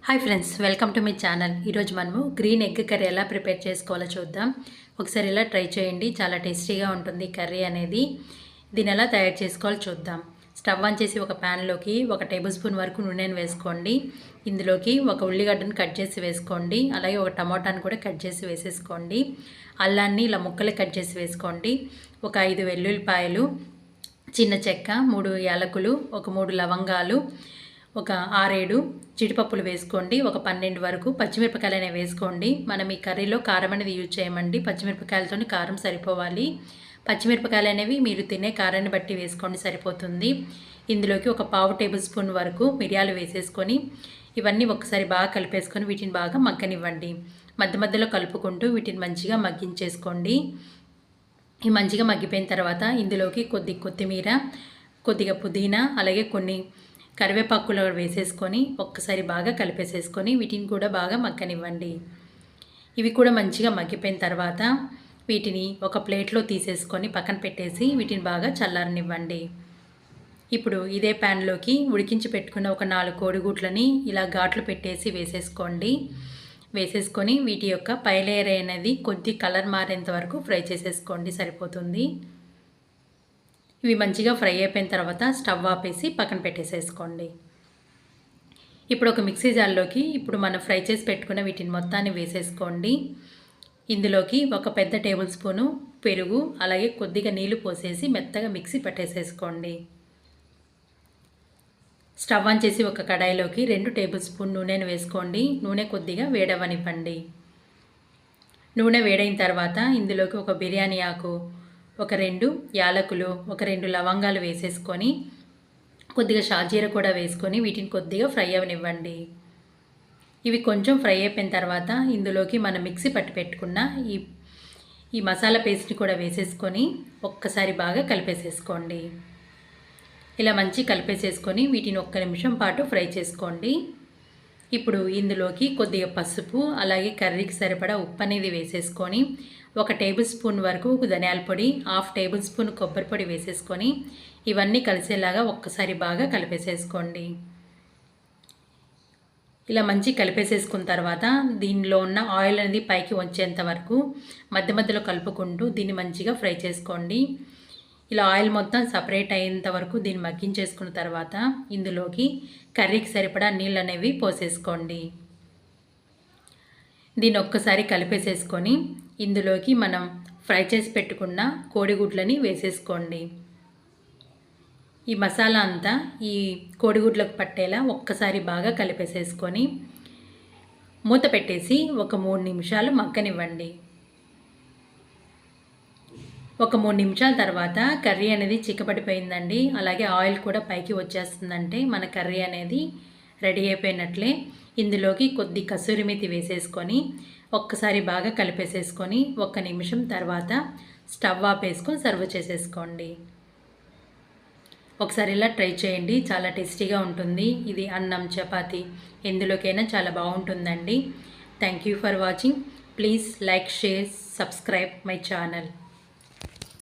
Hi friends, welcome to my channel. ఈరోజు మనము green egg curry ఎలా ప్రిపేర్ చేసుకోవాలో చూద్దాం. ఒకసారి ఇలా ట్రై చేయండి, చాలా టేస్టీగా ఉంటుంది కర్రీ అనేది. దీన్ని ఎలా తయారు చేసుకోవాలో చూద్దాం. స్టవ్ ఆన్ చేసి ఒక ప్యాన్లోకి 1 టేబుల్ స్పూన్ వరకు నూనెను వేసుకోండి. ఇందులోకి ఒక ఉల్లిగడ్డను కట్ చేసి వేసుకోండి, అలాగే ఒక టమాటాను కూడా కట్ చేసి వేసేసుకోండి. అల్లాన్ని ఇలా ముక్కలు కట్ చేసి వేసుకోండి. ఒక 5 వెల్లుల్లిపాయలు, చిన్న చెక్క, 3 యాలకులు, ఒక 3 లవంగాలు, ఒక 6-7 జీడిపప్పులు వేసుకోండి. ఒక 12 వరకు పచ్చిమిరపకాయలు అనేవి వేసుకోండి. మనం ఈ కర్రీలో కారం అనేది యూజ్ చేయమండి, పచ్చిమిరపకాయలతో కారం సరిపోవాలి. పచ్చిమిరపకాయలు అనేవి మీరు తినే కారాన్ని బట్టి వేసుకోండి, సరిపోతుంది. ఇందులోకి ఒక 1/2 టేబుల్ స్పూన్ వరకు మిరియాలు వేసేసుకొని ఇవన్నీ ఒకసారి బాగా కలిపేసుకొని వీటిని బాగా మగ్గనివ్వండి. మధ్య మధ్యలో కలుపుకుంటూ వీటిని మంచిగా మగ్గించేసుకోండి. ఈ మంచిగా మగ్గిపోయిన తర్వాత ఇందులోకి కొద్ది కొత్తిమీర, కొద్దిగా పుదీనా, అలాగే కొన్ని కరివేపాకులు వేసేసుకొని ఒక్కసారి బాగా కలిపేసేసుకొని వీటిని కూడా బాగా మగ్గనివ్వండి. ఇవి కూడా మంచిగా మగ్గిపోయిన తర్వాత వీటిని ఒక ప్లేట్లో తీసేసుకొని పక్కన పెట్టేసి వీటిని బాగా చల్లారనివ్వండి. ఇప్పుడు ఇదే ప్యాన్లోకి ఉడికించి పెట్టుకున్న ఒక 4 కోడిగుడ్లని ఇలా ఘాట్లు పెట్టేసి వేసేసుకోండి. వేసేసుకొని వీటి యొక్క పై లేయర్ అనేది కొద్ది కలర్ మారేంత వరకు ఫ్రై చేసేసుకోండి, సరిపోతుంది. ఇవి మంచిగా ఫ్రై అయిపోయిన తర్వాత స్టవ్ ఆపేసి పక్కన పెట్టేసేసుకోండి. ఇప్పుడు ఒక మిక్సీ జార్లోకి ఇప్పుడు మనం ఫ్రై చేసి పెట్టుకున్న వీటిని మొత్తాన్ని వేసేసుకోండి. ఇందులోకి ఒక పెద్ద టేబుల్ స్పూను పెరుగు, అలాగే కొద్దిగా నీళ్లు పోసేసి మెత్తగా మిక్సీ పట్టేసేసుకోండి. స్టవ్ ఆన్ చేసి ఒక కడాయిలోకి 2 టేబుల్ స్పూన్ నూనెను వేసుకోండి. నూనె కొద్దిగా వేడవనివ్వండి. నూనె వేడైన తర్వాత ఇందులోకి ఒక బిర్యానీ ఆకు, ఒక 2 యాలకులు, ఒక 2 లవంగాలు వేసేసుకొని కొద్దిగా షాజీర కూడా వేసుకొని వీటిని కొద్దిగా ఫ్రై అవనివ్వండి. ఇవి కొంచెం ఫ్రై అయిపోయిన తర్వాత ఇందులోకి మనం మిక్సీ పట్టి పెట్టుకున్న ఈ మసాలా పేస్ట్ని కూడా వేసేసుకొని ఒక్కసారి బాగా కలిపేసేసుకోండి. ఇలా మంచి కలిపేసేసుకొని వీటిని 1 నిమిషం పాటు ఫ్రై చేసుకోండి. ఇప్పుడు ఇందులోకి కొద్దిగా పసుపు, అలాగే కర్రీకి సరిపడా ఉప్పు అనేది వేసేసుకొని 1 టేబుల్ స్పూన్ వరకు ధనియాల పొడి, 1/2 టేబుల్ స్పూన్ కొబ్బరి పొడి వేసేసుకొని ఇవన్నీ కలిసేలాగా ఒక్కసారి బాగా కలిపేసేసుకోండి. ఇలా మంచి కలిపేసేసుకున్న తర్వాత దీనిలో ఉన్న ఆయిల్ అనేది పైకి వచ్చేంత వరకు మధ్య మధ్యలో కలుపుకుంటూ దీన్ని మంచిగా ఫ్రై చేసుకోండి. ఇలా ఆయిల్ మొత్తం సపరేట్ అయ్యేంత వరకు దీన్ని మగ్గించేసుకున్న తర్వాత ఇందులోకి కర్రీకి సరిపడా నీళ్ళు అనేవి పోసేసుకోండి. దీన్ని ఒక్కసారి కలిపేసేసుకొని ఇందులోకి మనం ఫ్రై చేసి పెట్టుకున్న కోడిగుడ్లని వేసేసుకోండి. ఈ మసాలా అంతా ఈ కోడిగుడ్లకు పట్టేలా ఒక్కసారి బాగా కలిపేసేసుకొని మూత పెట్టేసి ఒక 3 నిమిషాలు మగ్గనివ్వండి. ఒక 3 నిమిషాల తర్వాత కర్రీ అనేది చిక్కబడిపోయిందండి, అలాగే ఆయిల్ కూడా పైకి వచ్చేస్తుందంటే మన కర్రీ అనేది రెడీ అయిపోయినట్లే. ఇందులోకి కొద్ది కసూరి మేతి వేసేసుకొని ఒక్కసారి బాగా కలిపేసేసుకొని 1 నిమిషం తర్వాత స్టవ్ ఆపేసుకొని సర్వ్ చేసేసుకోండి. ఒకసారి ఇలా ట్రై చేయండి, చాలా టేస్టీగా ఉంటుంది. ఇది అన్నం, చపాతి ఎందులోకైనా చాలా బాగుంటుందండి. Thank you for watching. Please like, share, subscribe my channel.